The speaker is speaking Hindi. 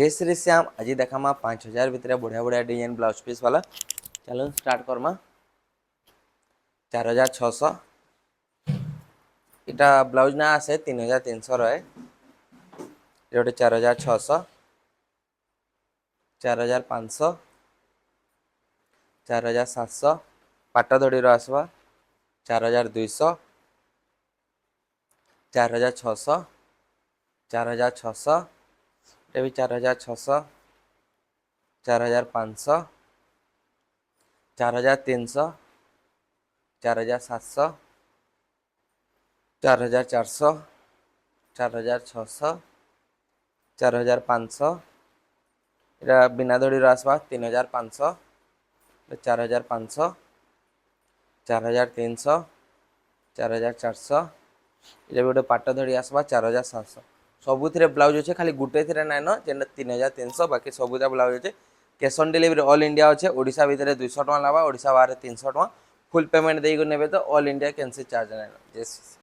जय श्री श्याम। आज देखामा 5000 भितर बढ़िया बढ़िया डिजाइन ब्लाउज पीस वाला। चलो स्टार्ट करमा। 4600 इटा ब्लाउज ना आसे 3300 रहे। ये 4600 4500 4700 पाट धड़ी आसवा 4200 4600 4600 ये भी 4600 4500 4300 4700 4400 4600 4500 इटा बिना धड़ी आसवा 3500 4500 4300 4400 ये गोटे पाट धड़ी आसवा 4700 सबुथिरे ब्लाउज अच्छे खाली गुटे थी नाइन जेन 3300 बाकी सबुता ब्लाउज अच्छे। Cash on delivery all India अच्छे। ओडिशा भितर 200 टका लगा ओडिशा बाहर 300 टका फुल पेमेंट देकर ने तो all India cancel charge nine.